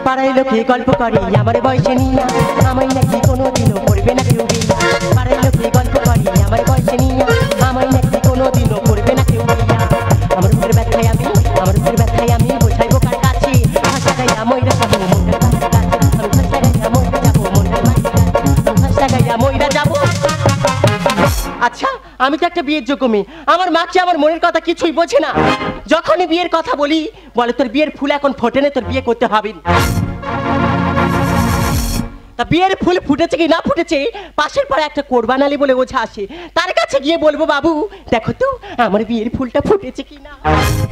পাড়ায় লোকে গল্প করে আমার বয়সে নিয়ে আমায় নাকি কোনোদিনও করবে না কেউ বিয়া। পাড়ায় লোকে গল্প করে আমার বয়সে নিয়ে আমায় নাকি কোনোদিনও করবে না কেউ বিয়া। আমার উপরে ব্যথায় আমি বোঝাইবো কার কাছে ভাষা গাইয়া ময়রা যাবো মনের কাছে আমি ভাষা গাইয়া ময়রা যাবো মনের কাছে আমি ভাষা গাইয়া ময়রা যাবো। আচ্ছা আমি তো একটা বিয়ের যোগ্য মেয়ে, আমার মা কি আমার মনের কথা কিছুই বোঝে না? যখনই বিয়ের কথা বলি বলে তোর বিয়ের ফুল এখন ফোটে না, তোর বিয়ে করতে হবে না। তা বিয়ের ফুল ফুটেছে কি না ফুটেছে পাশের পাড়ে একটা কোরবান আলী বলে ওঝা আসে, তার কাছে গিয়ে বলবো বাবু দেখো তো আমার বিয়ের ফুলটা ফুটেছে কি না।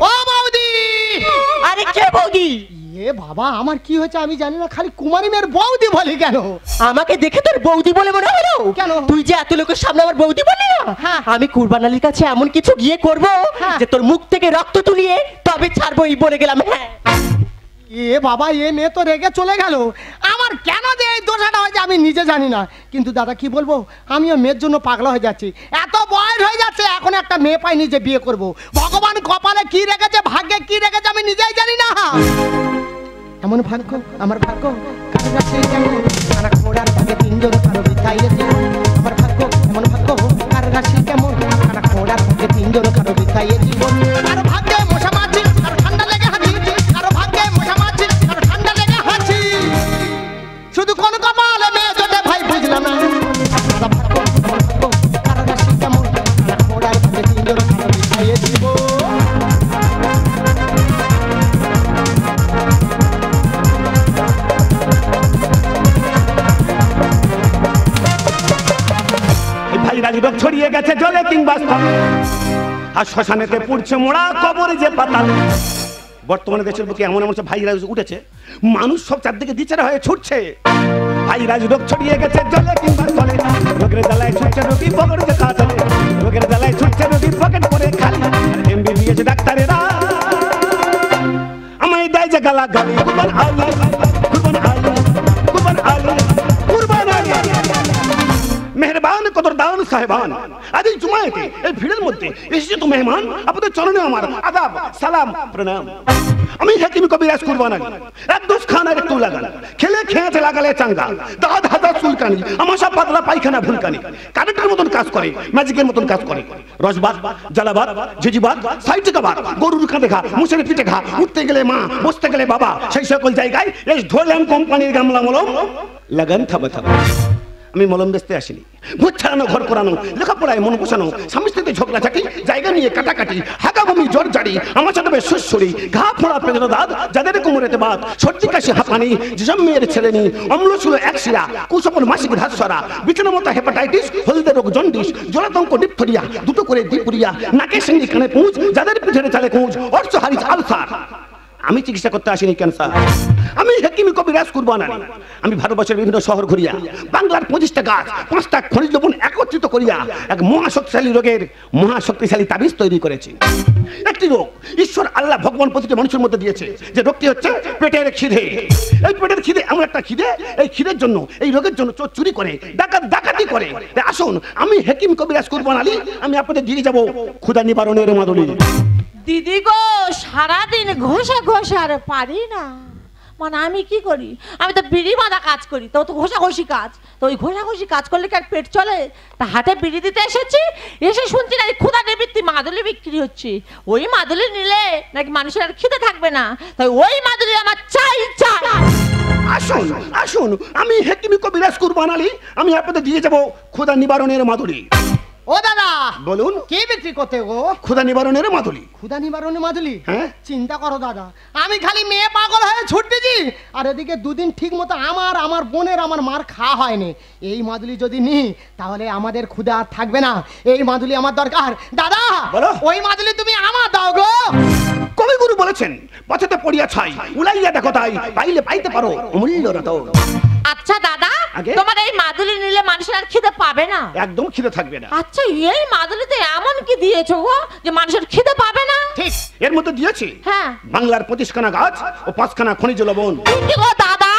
ও বৌদি! আরে কে বৌদি? এ বাবা আমার কি হয়েছে আমি জানি না, খালি কুমারী মেয়ের বৌদি বলি কেন? আমাকে দেখে তোর বৌদি বলে মনে হলো কেন? তুই যে এত লোকের সামনে আমার বৌদি বললি না, হ্যাঁ। আমি কুরবান আলীর কাছে এমন কিছু গিয়ে করব যে তোর মুখ থেকে রক্ত তুলিয়ে তবে ছাড়বো এই বলে গেলাম। হ্যাঁ এ বাবা এ মেয়ে তো রেগে চলে গেল, আমার কেন যে এই দোষাটা হয়েছে আমি নিজে জানি না। কিন্তু দাদা কি বলবো, আমিও মেয়ের জন্য পাগলা হয়ে যাচ্ছি, এত বয়স হয়ে যাচ্ছে এখন একটা মেয়ে পাইনি যে বিয়ে করব। ভগবান কপালে কি রেখেছে ভাগ্যে কি রেখেছে আমি নিজেই জানি না। এমন ভাগ্য আমার ভাগ্য তিনজন কারো বিথাইয়েছে আমার ভাগ্য এমন ভাগ্য কার রাশি কেমন খোড়ার ভাগ্যে তিনজন কারো বিথাইয়ে জীবন। কারো ভাগ্যে মশা মাছি কারো ঠান্ডা লেগে হাঁচি, কারো ভাগ্যে মশা মাছি কারো ঠান্ডা লেগে হাঁচি, শুধু কোন কপালে মেয়ে জোটে ভাই বুঝলাম না। ভাগ্য এমন ভাগ্য কার রাশি কেমন খোড়ার ভাগ্যে তিনজন কারো বিথাইয়ে জীবন। রাজরোগ ছড়িয়ে গেছে জলে কিংবা আর শ্মশানেতে পুড়ছে মোড়া কবরে যে পাতাল। বর্তমানে দেশের বুকে এমন এমন ভাইরাস উঠেছে মানুষ সব চারদিকে দিচারা হয়ে ছুটছে। ভাইরাস রোগ ছড়িয়ে গেছে জলে কিংবা জলে, রোগের জ্বালায় ছুটছে রোগী পকেট যে কাজলে, রোগের জ্বালায় ছুটছে রোগী পকেট করে খালি। এমবিবিএস ডাক্তারেরা আমায় দেয় যে গালা গালি কুরবান আলী কুরবান আলী কুরবান আলী কুরবান আলী। মেহরবান কদরদান সাহেবান, আজ এই জুমায়েতে এই ভিড়ের মধ্যে এসেছে তো মেহমান, আপনাদের চরণে আমার আদাব সালাম প্রণাম। আমি হাকিম কবিরাজ কুরবান আলী, এক দোষ খানা একটু লাগান খেলে খেয়েছে লাগালে চাঙ্গা, দাঁত হাজার চুলকানি আমার সব পাতলা পায়খানা ভুলকানি, কারেন্টের মতন কাজ করে ম্যাজিকের মতন কাজ করে। রসবাদ জ্বালাবাদ ঝিঝিবাদ সাইটিকাবাদ গরুর কাঁধে ঘা মুসের পিঠে ঘা, উঠতে গেলে মা বসতে গেলে বাবা, সেই সকল জায়গায় এই ধরলাম কোম্পানির গামলা মলম লাগান থামা থামা। আমি মলম বেচতে আসিনি, ভূত ছাড়ানো ঘর করানো লেখাপড়ায় মন বসানো স্বামী স্ত্রীতে ঝগড়াঝাটি জায়গা নিয়ে কাটাকাটি হাঁকাভূমি জ্বর জারি আমার সাথে সুসরি ঘা ফোড়া পেঁচানো দাঁত যাদের কোমরেতে বাত সর্দি কাশি হাঁপানি যেসব মেয়ের ছেলে নি অম্ল ছিল একশিরা কুসপন মাসিক ধাতসরা বিছানা মতো হেপাটাইটিস হলদে রোগ জন্ডিস জলাতঙ্ক ডিপথরিয়া দুটো করে ডিপুরিয়া নাকে সিঙ্গি কানে পুঁজ যাদের পিঠের চালে কুঁজ অর্থ হারিস আলসার। আমি চিকিৎসা করতে আসিনি ক্যান্সার, আমি হাকিমি কবিরাজ কুরবান আলী। আমি ভারতবর্ষের বিভিন্ন শহর ঘুরিয়া বাংলার 25টা গাছ 5টা খনিজ লবণ একত্রিত করিয়া এক মহাশক্তিশালী রোগের মহাশক্তিশালী তাবিজ তৈরি করেছি। একটি রোগ ঈশ্বর আল্লাহ ভগবান প্রতিটি মানুষের মধ্যে দিয়েছে, যে রোগটি হচ্ছে পেটের খিদে। এই পেটের খিদে এমন একটা খিদে, এই খিদের জন্য এই রোগের জন্য চোর চুরি করে ডাকাতি করে। আসুন আমি হাকিম কবিরাজ কুরবান আলী, আমি আপনাদের দিয়ে যাব ক্ষুধা নিবারণের মাদুলি। দিদি গো সারাদিন ঘষা ঘষা আর পারি না, মানে আমি কি করি, আমি তো বিড়ি বাঁধা কাজ করি, তো ঘষাঘষি কাজ, তো ওই ঘষাঘষি কাজ করলে কি আর পেট চলে? তা হাটে বিড়ি দিতে এসেছি, এসে শুনছি না ক্ষুধা নিবৃত্তি মাদুলি বিক্রি হচ্ছে। ওই মাদুলি নিলে নাকি মানুষের আর খিদে থাকবে না, তাই ওই মাদুলি আমার চাই চাই। আসুন আসুন আমি হাকিমি কবিরাজ কুরবান আলী, আমি আপনাদের দিয়ে যাব ক্ষুধা নিবারণের মাদুলি। ও দাদা বলুন কি বিক্রি করতে গো? ক্ষুধা নিবারণের মাদুলি। ক্ষুধা নিবারণের মাদুলি? হ্যাঁ। চিন্তা করো দাদা, আমি খালি মেয়ে পাগল হয়ে ছুটতেছি আর এদিকে দুদিন ঠিক মতো আমার বোনের আমার মার খাওয়া হয়নি। এই মাদুলি যদি নিই তাহলে আমাদের ক্ষুধা আর থাকবে না, এই মাদুলি আমার দরকার। দাদা ওই মাদুলি তুমি আমার দাও গো। কবিগুরু বলেছেন পথেতে পড়িয়া ছাই উলাইয়া দেখো তাই পাইলে পাইতে পারো অমূল্য রতন। আচ্ছা দাদা তোমার এই মাদুলি নিলে মানুষের আর খিদে পাবে না? একদম খিদে থাকবে না। আচ্ছা এই মাদুলিতে এমন কি দিয়েছো গো যে মানুষের খিদে পাবে না? ঠিক এর মধ্যে দিয়েছি হ্যাঁ বাংলার 25খানা গাছ ও 5খানা খনিজ লবণ। কি গো দাদা?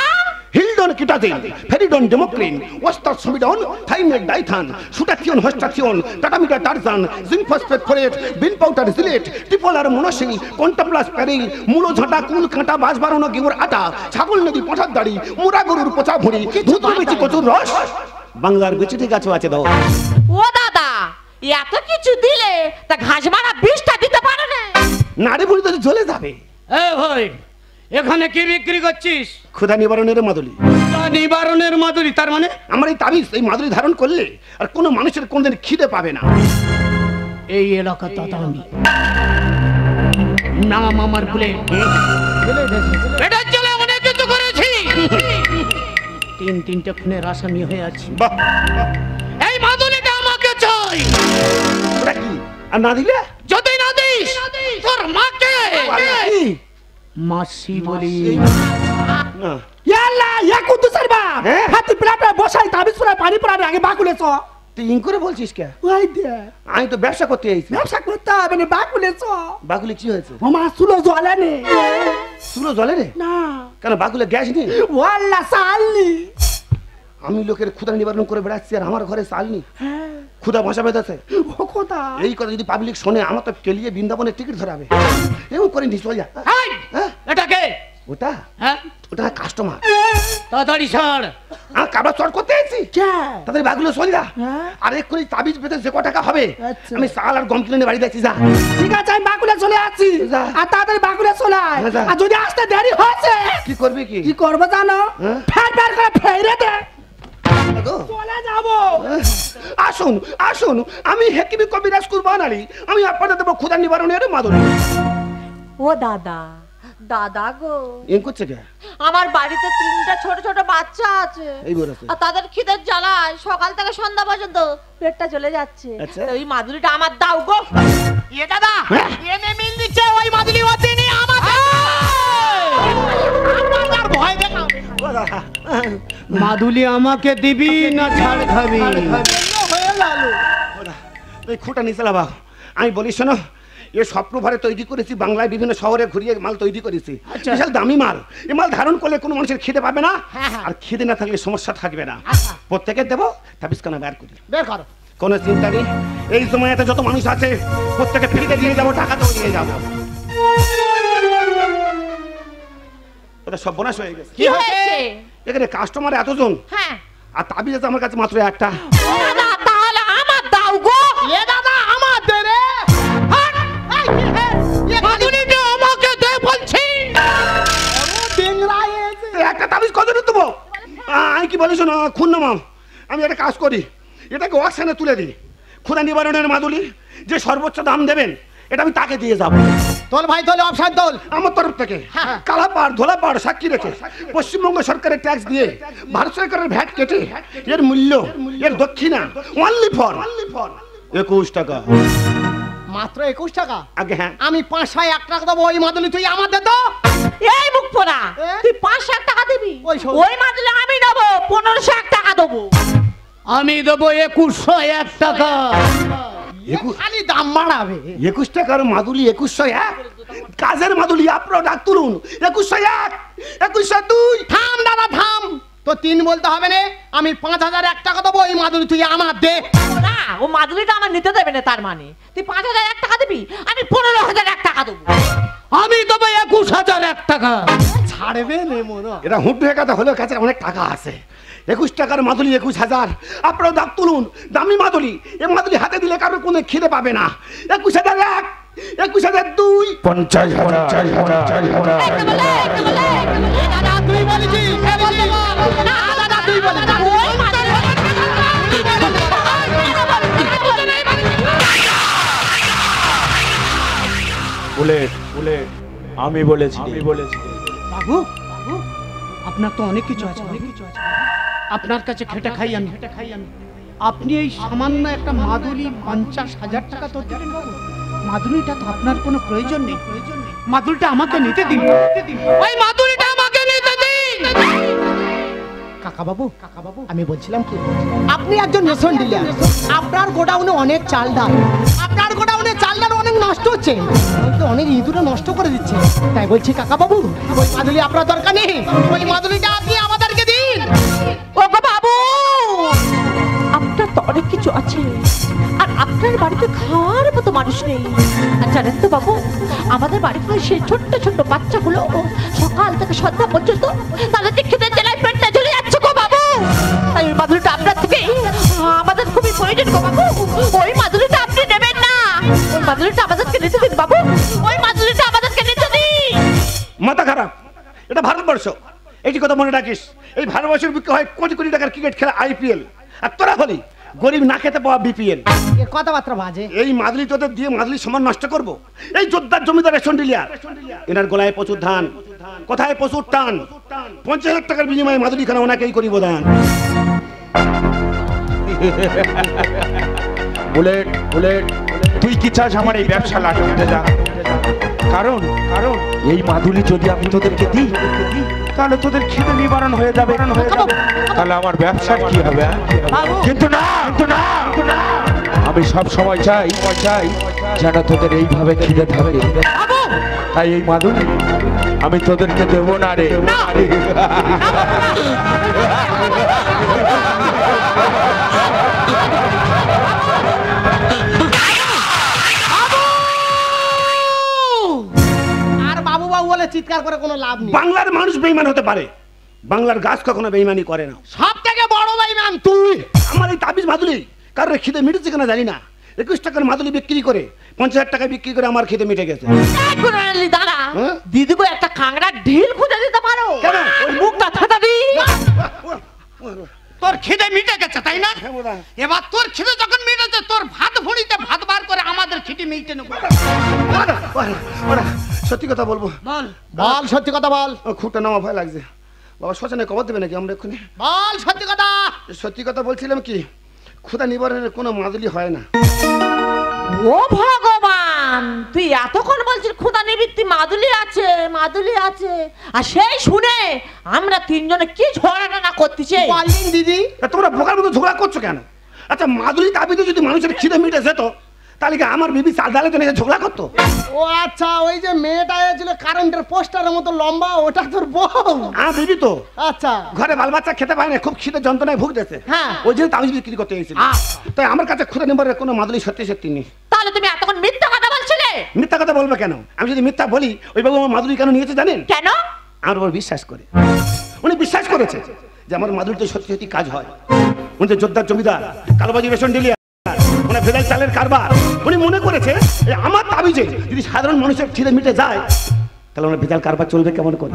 হিল্ড ফিরিডন কিটাজিন, ফেরিডন ডেমোক্রিন, ওস্তাদ সমিডন, থাইমেট ডাইথান, সুটাথিয়ন হোস্টাথিয়ন, টাটামিটা টারজান, জিঙ্ক ফসফেট ফোরেট, বিন পাউডার জিলেট, টিপোলার মনোসিং, কন্টাপ্লাস প্যারিল, মূলো ঝাঁটা, কুল কাঁটা, বাস বাড়ানো গেঁহুর আটা, ছাগল নদী পঠার দাড়ি, মুরা গরুর পচা ভুঁড়ি, দুধ বেচি কচুর রস, বাংলার বিচিটি গাছও আছে দাও। ও দাদা, এত কিছু দিলে তা ঘাস মারা 20টা দিতে পারে না? নাড়ি ভুঁড়ি তো জ্বলে যাবে। এ ভাই, এখানে কি বিক্রি করছিস? ক্ষুধা নিবারণের মাদুলি। নিবারণের মাদুরি, তার মানে? আমার এই তাবিজ, এই মাদুলি ধারণ করলে আর কোনো মানুষের কোনদিন খিদে পাবে না। এই এলাকা দাদা আমি, নাম আমার বলে এটার জন্য অনেক কিছু করেছি। 3-3টে খুনের আসামি হয়ে আছি। বাহ, এই মাদুলিটা আমাকে চাই। ওটা কি? আর না দিলে যদি না দিস তোর মাকে কি? মাসি বলি। না। ইয়াল্লা ইয়া কুদ্দুসের বাপ হ্যাঁ? হাতি প্লাটে বসাই তাবিজ পুরা পানি পুরা আগে বাকুলেছ তুই ইন করে বলছিস কে? ওই দে আমি তো ব্যবসা করতে এসেছি। ব্যবসা করতে হবে না বাকুলেছ বাগুলি কি হয়েছে? ওমা সুলো জ্বলে নে চুলো জলে রে? না কেন বাগুলে গ্যাস নেই? ওয়াল্লা সালনি আমি লোকের ক্ষুধা নিবারণ করে বেড়াচ্ছি আর আমার ঘরে চাল নেই, হ্যাঁ ক্ষুধা ভাষা বেঁধেছে। ও কথা এই কথা যদি পাবলিক শোনে আমার তো কেলিয়ে বৃন্দাবনের টিকিট ধরাবে। এমন করে নিস যা। এই, হ্যাঁ? এটা কে? ওটা হ্যাঁ, ওটা কাস্টমার। তাড়াতাড়ি ছাড়। আর কারবার চট করতে এসেছি, কে তাদের বাগুলো সরিয়া। হ্যাঁ? আর এক্ষুনি তাবিজ পেতে যে ক টাকা হবে আচ্ছা। আমি চাল আর গম কিনে নিয়ে বাড়ি যাচ্ছি। যা ঠিক আছে আমি বাকুলে চলে আসছি যা। আর তাড়াতাড়ি বাকুলে চলে আয় হ্যাঁ, যা। আর যদি আসতে দেরি হয়েছে কি করবি কি? কি করবো জানো হ্যাঁ? ফের ফের করে ফেরে দে গো? চলে যাবো আসুন আসুন, আমি হেকিমি কবিরাজ কুরবান আলী, আমি আপনাদের দেবো ক্ষুধা নিবারণের মাদুলি। ও দাদা, দাদা গো, এম করছে কে? আমার বাড়িতে 3টা ছোট ছোট বাচ্চা আছে। এই বলেছে। আর তাদের খিদের জ্বালায় সকাল থেকে সন্ধ্যা পর্যন্ত পেটটা চলে যাচ্ছে। আচ্ছা। তো ওই মাদুলিটা আমার দাও গো। এ দাদা, হ্যাঁ? এনে মিল দিচ্ছে ওই মাদুলি ও তিনি আমাকে। আমার ভয় দেখাও। মাদুলি আমাকে দিবি না ছাড় খাবি? হয়ে গেল এই খুঁটা নিচে লাবা। আমি বলি শোনো, এ স্বপ্ন ভরে তৈরি করেছি, বাংলায় বিভিন্ন শহরে ঘুরিয়ে মাল তৈরি করেছি। আচ্ছা। বিশাল দামি মাল। এই মাল ধারণ করলে কোনো মানুষের খিদে পাবে না, হ্যাঁ, হ্যাঁ। আর খিদে না থাকলে সমস্যা থাকবে না। প্রত্যেকের দেবো, তাবিজ কেন বের করি, বের করো কোনো চিন্তা নেই। এই সময়তে যত মানুষ আছে প্রত্যেকে ফ্রিতে দিয়ে যাবো, টাকাতেও নিয়ে যাবো। ওটা সব বোনাস হয়ে গেছে। কি হয়েছে? এখানে কাস্টমার এতজন হ্যাঁ। আর তাবিজ আছে আমার কাছে মাত্র একটা। ও দাদা, তাহলে আমার দাও গো। এ দাদা আমার দে রে মাদুলিটা আমাকে দে বলছি। টেংরা এসে এই একটা তাবিজ কত দিতে দেবো? আমি কি বলিস না, খুন নামাম। আমি একটা কাজ করি, এটাকে অকশানে তুলে দিই। ক্ষুধা নিবারণের মাদুলি যে সর্বোচ্চ দাম দেবেন এটা আমি তাকে দিয়ে যাবো তোল ভাই তোলে অফসাইড তোল আমার তরফ থেকে। কালাপাড় ধোলাপাড় সাক্ষী রেখে পশ্চিমবঙ্গ সরকারের ট্যাক্স দিয়ে ভারত সরকারের ভ্যাট কেটে এর মূল্য, এর দক্ষিণা অনলি ফর 21 টাকা। মাত্র 21 টাকা? আগে হ্যাঁ। আমি 501 টাকা দেবো ওই মাদুলি তুই আমার দে তো। এই মুখ পোড়া, এ? তুই 500 টাকা দিবি? ওই শোন। ওই মাদুলি আমি নেবো 1501 টাকা দেবো। আমি দেবো 2101 টাকা। খালি দাম বাড়াবে। 21 টাকার মাদুলি 2101? কাজের মাদুলি আপনার ডাক তুলুন। 2101, 2102। থাম দাদা থাম, তো 3 বলতে হবে না। আমি 5001 টাকা দেবো ওই মাদুলি তুই আমার দে। না, ও মাদুলিটা আমার নিতে দেবে না, তার মানে তুই 5001 টাকা দিবি, আমি 15001 টাকা দেবো। আমি দেবো 21001 টাকা। ছাড়বে নে মোরা। এটা হুঁটু কথা হলেও কাছে অনেক টাকা আছে। 21 টাকার মাদুলি 21,000। আপনারাও দাম তুলুন, দামি মাদুলি। এ মাদুলি হাতে দিলে কারোর কোনো খিদে পাবে না। 21,001, 21,002, 50,000 এই বলে, এই বলে, দাদা তুই বলেছিস এ বলতে বল। না দাদা তুই বলে না। ওই মাদুলি বুলেট বুলেট আমি বলেছি বাবু, বাবু, আপনার তো অনেক কিছু আছে, অনেক কিছু আছে। আপনার কাছে খেটে খাই আমি। আপনি এই সামান্য একটা মাদুলি 50,000 টাকা তো দিলেন বাবু। মাদুলিটা তো আপনার কোনো প্রয়োজন নেই। মাদুলিটা আমাকে নিতে দিন। ওই মাদুলিটা আমাকে নিতে দিন। কাকা বাবু আমি বলছিলাম কি, আপনি একজন রেশন ডিলার, আপনার গোডাউনে অনেক চাল ডাল, আপনার গোডাউনে চাল ডাল অনেক নষ্ট হচ্ছে, তো অনেক ইঁদুরে নষ্ট করে দিচ্ছে। তাই বলছি কাকা বাবু ওই মাদুলি আপনার দরকার নেই, ওই মাদুলিটা আপনি আমাদেরকে দিন। ওগো বাবু, আপনার তো অনেক কিছু আছে, আর আপনার বাড়িতে খাওয়ার মতো মানুষ নেই। আর জানেন তো বাবু, আমাদের বাড়িতে সেই ছোট্ট ছোট্ট বাচ্চাগুলো সকাল থেকে সন্ধ্যা পর্যন্ত তাদের খেতে জেলায় পেটটা ঝুলে যাচ্ছে গো বাবু। তাই ওই মাদুরিটা আপনার থেকে আমাদের খুবই প্রয়োজন গো বাবু। ওই মাদুরিটা আপনি নেবেন না, ওই মাদুরিটা আমাদেরকে নিতে দিন বাবু, ওই মাদুরিটা আমাদেরকে নিতে দিন। মাথা খারাপ, এটা ভারতবর্ষ, এইটি কথা মনে রাখিস। এই ভারতবর্ষের বিক্রি হয় কোটি কোটি টাকার ক্রিকেট খেলা IPL, আর তোরা হলি গরিব না খেতে পাওয়া BPL। এ কথাবার্তা বাজে। এই মাদুলি তোদের দিয়ে মাদুলি সমান নষ্ট করব? এই যোদ্ধার জমিদার রেশন ডিলিয়ার, এনার গলায় প্রচুর ধান, কোথায় প্রচুর টান, 50,000 টাকার বিনিময়ে মাদুলি খানা ওনাকেই করিব দান। বুলেট বুলেট, তুই কি চাস আমার এই ব্যবসা লাটে উঠে যা? কারণ কারণ এই মাদুলি যদি আমি তোদেরকে দিই, তাহলে তোদের খিদে নিবারণ হয়ে যাবে, তাহলে আমার ব্যবসার কি হবে? কিন্তু না, কিন্তু না, আমি সব সময় চাই যেন তোদের এইভাবে খিদে থাকে। তাই এই মাদুলি আমি তোদেরকে দেবো না রে। আর বাবু বাবু বলে চিৎকার করে কোনো লাভ নেই। বাংলার মানুষ বেঈমান হতে পারে, বাংলার গাছ কখনো বেঈমানি করে না। সব থেকে বড় বেঈমান তুই। আমার এই তাবিজ মাদুলি কারোর খিদে মিটেছে কিনা জানি না, 21 টাকার মাদুলি বিক্রি করে 50,000 টাকা বিক্রি করে আমার খিদে মিটে গেছে। দাদা, হ্যাঁ? দিদিগো একটা কাংড়া ঢিল খুঁজে দিতে পারো? কেন? ওই মুখটা ছাতা দি। তোর খিদে মিটে গেছে তাই না? হ্যাঁ, বোধা। এবার তোর খিদে যখন মিটেছে, তোর ভাত ভুঁড়িতে ভাত বার করে আমাদের খিদে মিটে নেবো। সত্যি কথা বলবো, বল বল সত্যি কথা বল। খুঁটটা নামা ভয় লাগছে। বাবা শ্মশানে কবর দেবে নাকি আমরা এক্ষুনি? বল সত্যি কথা। সত্যি কথা বলছিলাম কি, ক্ষুধা নিবারণের কোনো মাদুলি হয় না। ও ভগবান, তুই এতক্ষণ বলছিস ক্ষুধা নিবৃত্তি মাদুলি আছে, মাদুলি আছে, আর সেই শুনে আমরা তিনজনে কি ঝগড়া না করতেছি। বলিন দিদি। তা তোমরা বোকার মতো ঝগড়া করছো কেন? আচ্ছা মাদুলি তাবিজে যদি মানুষের খিদে মিটে যেত, তাহলে কি আমার বিবি চাল ডালে জন্য ঝগড়া করতো? ও আচ্ছা, ওই যে মেয়েটা ছিল কারেন্টের পোস্টারের মতো লম্বা, ওটা তোর বউ? আমার বিবি তো আচ্ছা। ঘরে বাল বাচ্চা খেতে পায় না, খুব খিদে যন্ত্রণায় ভুগতেছে, হ্যাঁ। ওই জন্য তাবিজ বিক্রি করতে এসেছিল। তাই আমার কাছে ক্ষুধা নিবারণের কোনো মাদুলি সত্যি সত্যি নেই। তাহলে তুমি এতক্ষণ মিথ্যা কথা বলছিলে? মিথ্যা কথা বলবে কেন? আমি যদি মিথ্যা বলি, ওই বাবু আমার মাদুলি কেন নিয়েছে জানেন? কেন? আমার উপর বিশ্বাস করে, উনি বিশ্বাস করেছে যে আমার মাদুলিতে সত্যি সত্যি কাজ হয়। উনি যে যোদ্ধার জমিদার, কালোবাজি রেশন ডিলিয়ার, ওনার ভেজাল চালের কারবার, উনি মনে করেছে যে আমার তাবিজে যদি সাধারণ মানুষের খিদে মিটে যায়, তাহলে ওনার ভেজাল কারবার চলবে কেমন করে।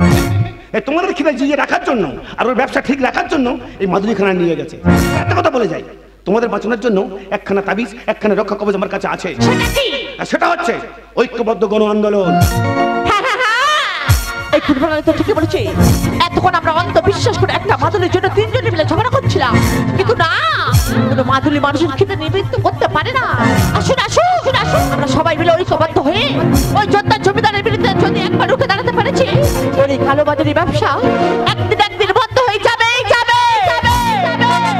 এই তোমাদের খিদে জিয়ে রাখার জন্য আর ওর ব্যবসা ঠিক রাখার জন্য এই মাদুলিখানা নিয়ে গেছে। একটা কথা বলে যাই, তোমাদের বাঁচানোর জন্য একখানা তাবিজ, একখানা রক্ষা কবচ আমার কাছে আছে। সেটা কি? আর সেটা হচ্ছে ঐক্যবদ্ধ গণ আন্দোলন। হ্যাঁ, হ্যাঁ, হ্যাঁ। এই ফুটবলার তো ঠিকই বলেছে। এতক্ষণ আমরা অন্ত বিশ্বাস করে একটা মাদুলির জন্য তিনজনে মিলে ঝগড়া করছিলাম, কিন্তু না, কোনো মাদুলি মানুষের খিদে নিবৃত্ত করতে পারে না। আসুন আসুন আসুন, আমরা সবাই মিলে ঐক্যবদ্ধ হয়ে ওই যোদ্ধার জমিদারের বিরুদ্ধে যদি একবার রুখে দাঁড়াতে পেরেছি, ওর এই কালোবাজারি ব্যবসা একদিন একদিন বন্ধ হয়ে যাবে, যাবে, যাবে, যাবে।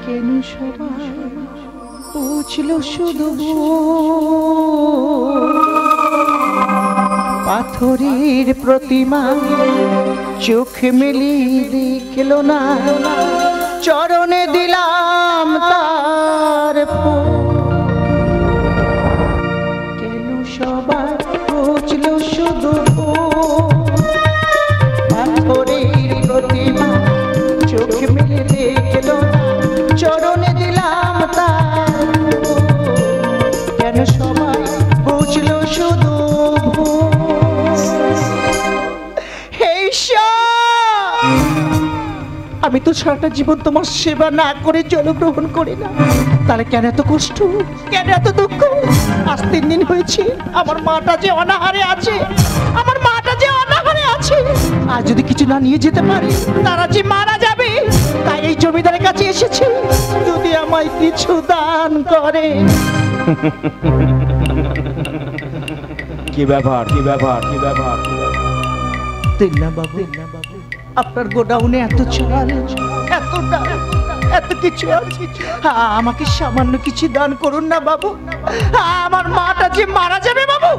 কেন সবাই বুঝল শুধু পাথরের প্রতিমা, চোখ মেলি দেখল না, চরণে দিলাম তার ফুল। কেন সবাই বুঝল শুধু পাথরের প্রতিমা, চোখ মেলে দেখল না, চরণে দিলাম তার ফুল। কেন সবাই বুঝল শুধু আমি তো সারাটা জীবন তোমার সেবা না করে জলগ্রহণ করি না, তাহলে কেন এত কষ্ট, কেন এত দুঃখ? আজ 3 দিন হয়েছে আমার মাটা যে অনাহারে আছে, আমার মাটা যে অনাহারে আছে। আর যদি কিছু না নিয়ে যেতে পারে, তারা যে মারা যাবে। তাই এই জমিদারের কাছে এসেছি, যদি আমায় কিছু দান করে। কি ব্যাপার, কি ব্যাপার, কি ব্যাপার? দিন না বাবু, আপনার গোডাউনে এত চাল, এত ডাল, এত কিছু আছে, আমাকে সামান্য কিছু দান করুন না বাবু। আমার মাটা যে মারা যাবে বাবু,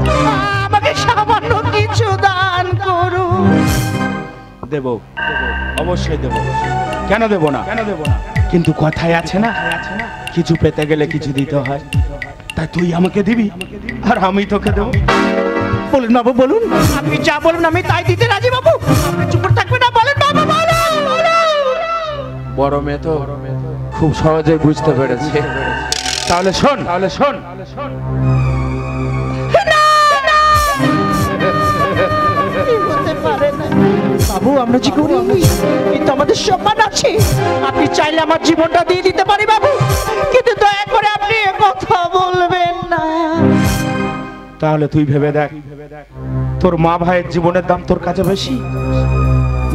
আমাকে সামান্য কিছু দান করুন। দেব, অবশ্যই দেব, কেন দেব না, কিন্তু কথায় আছে না, কিছু পেতে গেলে কিছু দিতে হয়। তাই তুই আমাকে দিবি আর আমি তোকে দেবো। বলুন বাবু বলুন, আপনি যা বলবেন আমি তাই দিতে রাজি বাবু। আপনি চুপ করে থাকবেন না, বলেন বাবু বলুন। বড় মেয়ে তো খুব সহজে বুঝতে পেরেছে। তাহলে শোন, হতে পারে না বাবু, আমরা যে করি কিন্তু আমাদের সম্মান আছে। আপনি চাইলে আমার জীবনটা দিয়ে দিতে পারি বাবু, কিন্তু দয়া করে আপনি কথা বলবেন না। তাহলে তুই ভেবে দেখ, তোর মা ভাইয়ের জীবনের দাম তোর কাছে বেশি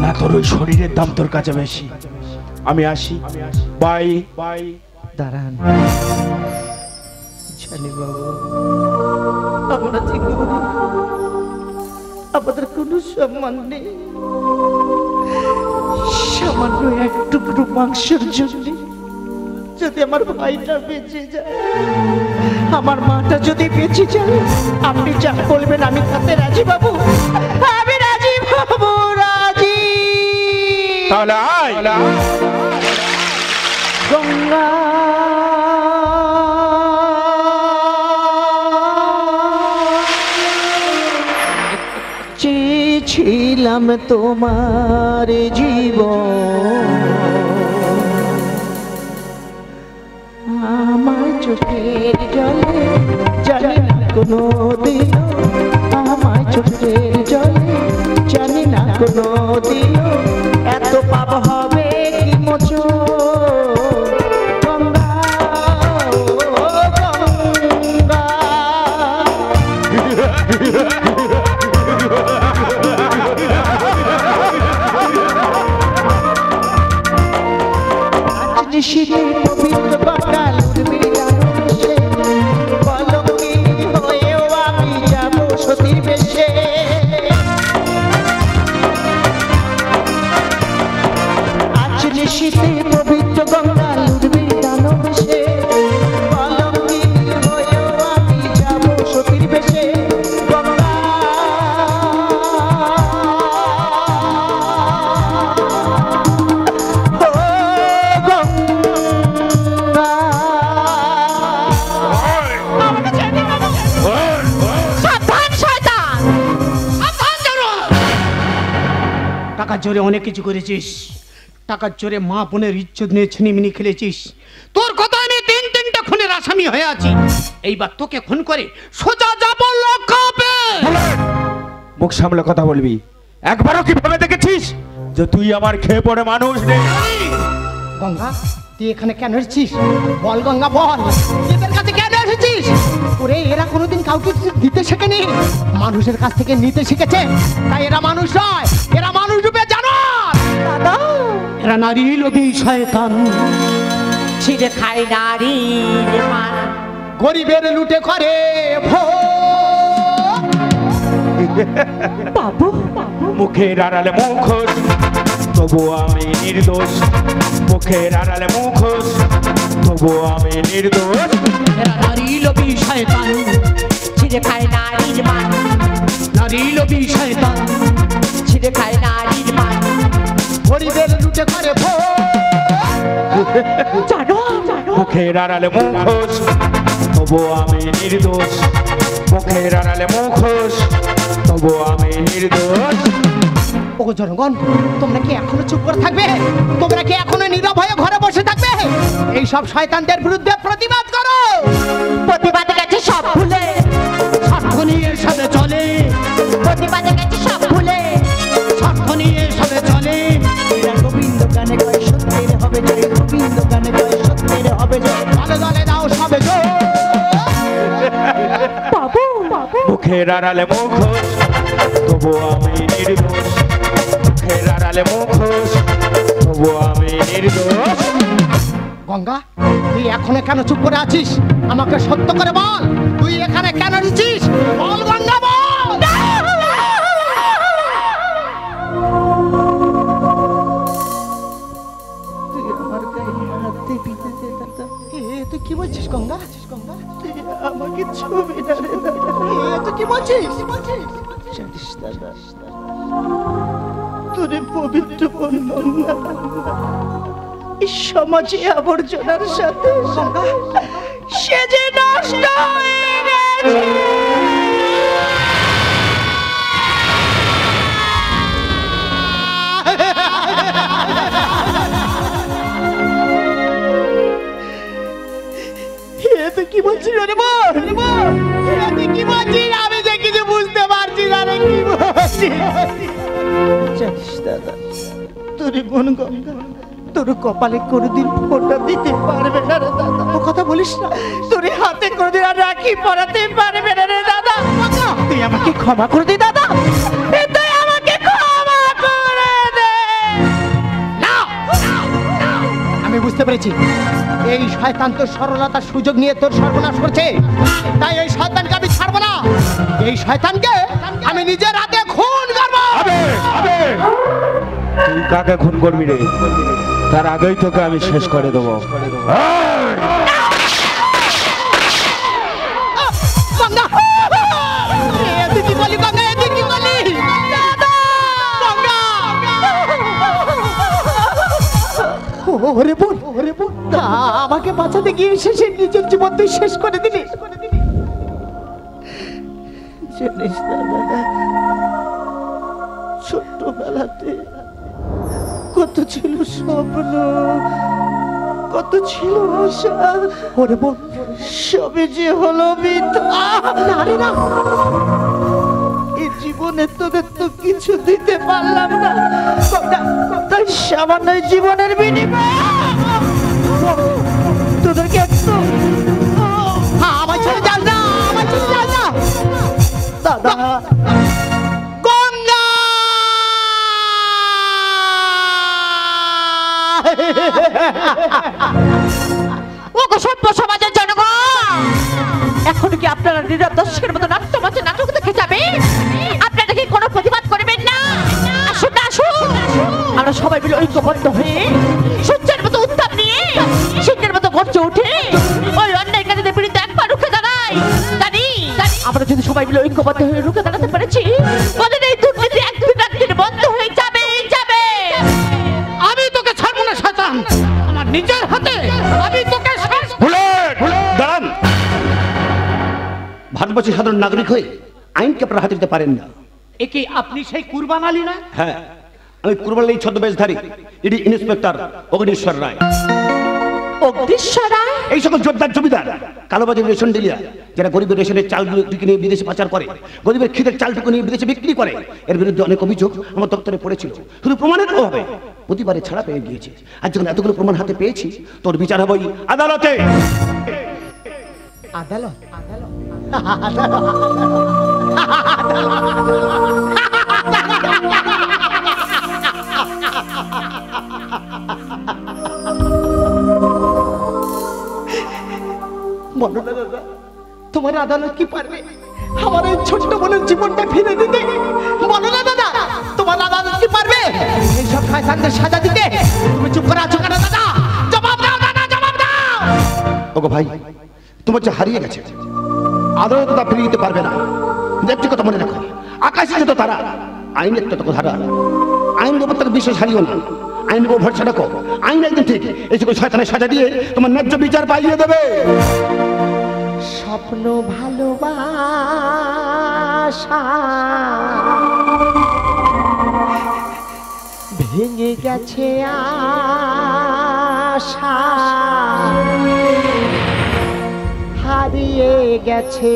না তোর ওই শরীরের দাম তোর কাছে বেশি? আমি আসি, বাই বাই। দাঁড়ান, জানি বাবু আমরা যে করি আমাদের কোনো সম্মান নেই। সামান্য এক টুকরো মাংসের জন্য যদি আমার ভাইটা বেঁচে যায়, আমার মাটা যদি বেঁচে যায়, আপনি যা বলবেন আমি তাতে রাজি বাবু। আমি রাজি বাবু, রাজি। তাহলে আয়। গঙ্গা চেয়েছিলাম তোমার জীবন, আমার চোখের জলে জানি না কোনো দিন, আমার চোখের জলে জানি না কোনো দিন এত পাপ হবে কি মোচো। গঙ্গা ও গঙ্গা, আজ শীতে পবিত্র বাঙাল মিলানোসে, পলকিনী হয়েও আমি যাব সতীর বেশে। আজ শীতে পবিত্র গঙ্গা লুটবে দানবেশে, পলকিনী হয়েও আমি যাব সতীর বেশে। গঙ্গা টাকার জোরে অনেক কিছু করেছিস, টাকার জোরে মা বোনের ইজ্জত নিয়ে ছিনিমিনি খেলেছিস। তোর কথা আমি তিনটা খুনের আসামি হয়ে আছি। এইবার তোকে খুন করে সোজা যাব লকআপে। মুখ সামলে কথা বলবি। একবারও কি ভেবে দেখেছিস যে তুই আমার খেয়ে পড়ে মানুষ নেই? গঙ্গা তুই এখানে কেন এসেছিস? বল গঙ্গা বল, এদের কাছে কেন এসেছিস? ওরে এরা কোনোদিন কাউকে দিতে শেখেনি, মানুষের কাছ থেকে নিতে শিখেছে। তাই এরা মানুষ নয়, এরা মানুষ রূপে জানোয়ার। দাদা এরা নারী লোভী শয়তান, ছিঁড়ে খায় নারীর মান, গরিবের লুটে করে বাবু মুখের আড়ালে মুখোশ, তবু আমি নির্দোষ। মুখের আড়ালে মুখোশ, তবু আমি নির্দোষ। এরা নারী লোভী শয়তান, ছিঁড়ে খায় নারীর মান, নারী লোভী শয়তান, ছিঁড়ে খায় নারীর মান, গরিবের লুটে করে মুখের আড়ালে মুখোশ, তবু আমি নির্দোষ। মুখের আড়ালে মুখোশ, তবু আমি নির্দোষ। ওগো জনগণ, তোমরা কি এখনো চুপ করে থাকবে? তোমরা কি এখনো নীরব হয়ে ঘরে বসে থাকবে? এই সব শয়তানদের বিরুদ্ধে প্রতিবাদ করো। প্রতিবাদে গেছে সব ভুলে, স্বার্থ নিয়ে সাথে চলে, প্রতিবাদে গেছে সব ভুলে, স্বার্থ নিয়ে সাথে চলে। এরা গোবিন্দ গানে কয় সত্যের হবে জয়, গোবিন্দ গানে কয় সত্যের হবে জয়। দলে দলে দাও সবে জয়। বাবু বাবু মুখের আড়ালে মুখোশ, তবু আমি নির্দোষ। মুখের আড়ালে মুখোশ, তবু আমি নির্দোষ। গঙ্গা তুই এখনো কেন চুপ করে আছিস? আমাকে সত্য করে বল, তুই এখানে কেন এসেছিস? বল গঙ্গা বল। তুই আমার গায়ে হাত গঙ্গা? তুই আমাকে ছবি না রে দাদা। তুই কি বলছিস? জানিস দাদা, তোরে পবিত্র বন্ধন না এই সমাজে আবর্জনার সাথে সে যে নষ্ট হয়ে গেছে। তুই কি বলছিস রে বল? তুই কি বলছিস? আমি যে কিছু বুঝতে পারছি না রে, কি বলছিস? জানিস দাদা, তোর মন গঙ্গা তোর কপালে কোনোদিন ফোঁটা দিতে পারবে না রে দাদা। ও কথা বলিস না, তোর হাতে কোনোদিন আর রাখি পরাতে পারবে না রে দাদা। তুই আমাকে ক্ষমা করে দে দাদা, তুই আমাকে ক্ষমা করে দে। না, আমি বুঝতে পেরেছি এই শয়তান তোর সরলতার সুযোগ নিয়ে তোর সর্বনাশ করছে, তাই এই শয়তানকে আমি ছাড়বো না। এই শয়তানকে আমি নিজের হাতে খুন করবো। তুই কাকে খুন করবি রে? তার আগেই তোকে আমি শেষ করে দেবো। গঙ্গা, তুই কি বলি গঙ্গা? তুই কি বলি? ওরে বোন, ওরে বোন, আমাকে বাঁচাতে গিয়ে শেষে নিজের জীবন তুই শেষ করে দিলি। জানিস দাদা, ছোট্টবেলাতে কত ছিল স্বপ্ন, কত ছিল আশা। ওরে বোন, সবে যে হলো মিথ্যা। না রে না, এই জীবনে তোদের তো কিছু দিতে পারলাম না, তাই সামান্য জীবনের বিনিময়ে তোদেরকে একটু আমার ছেড়ে যাস না, আমার ছেড়ে যাস না দাদা। গঙ্গা। ও গো সভ্য সমাজের জনগণ, এখন কি আপনারা নীরব দর্শকের মতো নাট্যমঞ্চে নাটক দেখে যাবেন? আপনারা কি কোনো প্রতিবাদ করবেন না? আসুন না, আসুন, আমরা সবাই মিলে ঐক্যবদ্ধ হয়ে সূর্যের মতো উত্তাপ নিয়ে শীতের মতো গর্জে উঠে ওই অন্যায় কাজের বিরুদ্ধে একবার রুখে দাঁড়াই। জানি আমরা যদি সবাই মিলে ঐক্যবদ্ধ হয়ে রুখে দাঁড়াতে পেরেছি, বলেন এই দুর্নীতি একদিন বন্ধ হয়ে যাবে। আমি তোকে ছাড়বো না শয়তান, আমার নিজের হাতে আমি তোকে দাঁড়ান। ভারতবর্ষের সাধারণ নাগরিক হয়ে আইনকে আপনারা হাতে দিতে পারেন না। একে আপনি সেই কুরবান আলী না? হ্যাঁ, আমি কুরবান আলী ছদ্মবেশধারী ইডি ইন্সপেক্টর অগ্নিশ্বর রায়। অগ্নিশ্বর রায়? এই সকল জোরদার জমিদার কালোবাজারি রেশন ডিলিয়া যারা গরিবের রেশনের চালটুকু নিয়ে বিদেশে পাচার করে, গরিবের খিদের চালটুকু নিয়ে বিদেশে বিক্রি করে, এর বিরুদ্ধে অনেক অভিযোগ আমার দপ্তরে পড়েছিল। শুধু প্রমাণের অভাবে প্রতিবারে ছাড়া পেয়ে গিয়েছে। আর যখন এতগুলো প্রমাণ হাতে পেয়েছি, তোর বিচার হবে আদালতে। আদালত? বলো না দাদা, তোমার আদালত কি পারবে আমার এই ছোট্ট বোনের জীবনটা ফিরে দিতে? বলো না দাদা, তোমার আদালত কি পারবে এইসব শয়তানদের সাজা দিতে? তুমি চুপ করে আছো কেন দাদা? জবাব দাও দাদা, জবাব দাও। ওগো ভাই, তোমার যে হারিয়ে গেছে, আদালত তা ফিরিয়ে দিতে পারবে না। একটি কথা মনে রাখো, আকাশে যত তারা, আইনের তত ধারা। আইনের উপর তাকে বিশ্বাস হারিও না, আইনের উপর ভরসা রাখো। আইন একদিন ঠিক এই সকল শয়তানের সাজা দিয়ে তোমার ন্যায্য বিচার পাইয়ে দেবে। স্বপ্ন ভালোবাসা ভেঙে গেছে আশা, হারিয়ে গেছে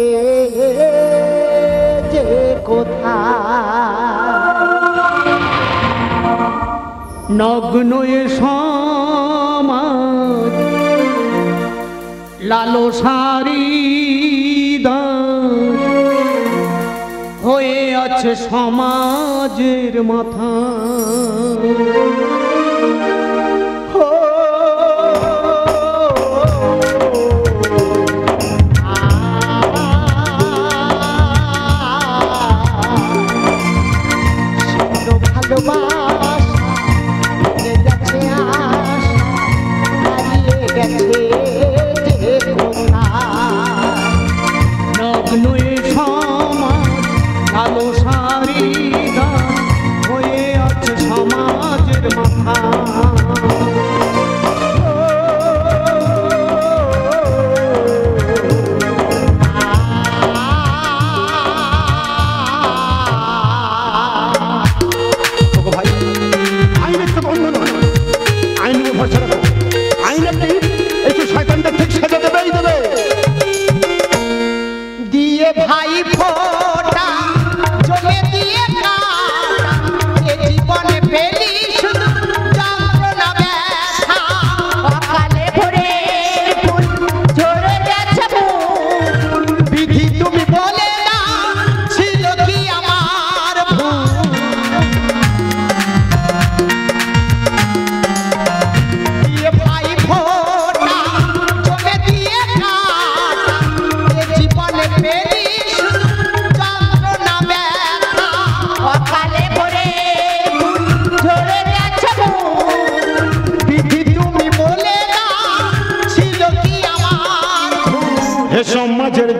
যে কোথায়। নগ্ন এ সমাজ লালসারি হয়ে আছে সমাজের মাথা। ভালোবাসা গেছে আশ, হারিয়ে গেছে যে থেকে অন্য নয়, আইনের উপর ভরসা রাখো। আইন একটি একটু শয়তানদের ঠিক সাজা দেবেই দেবে। দিয়ে ভাই ফোটা জমে দিয়ে কাটা, এ জীবনে পেলি শুধু যন্ত্রণা ব্যথা। অকালে ভরে ফুল ঝরে যাচ্ছে ফুল। বিধি তুমি বলে না ছিল কি আমার ভুল। দিয়ে ভাই ফোটা জমে দিয়ে কাটা, এ জীবনে পেলি শুধু যন্ত্রণা ব্যথা। অকালে ভরে ফুল ঝরে যাচ্ছে ফুল। বিধি তুমি বলে না ছিল কি আমার ভুল। হে সমাজের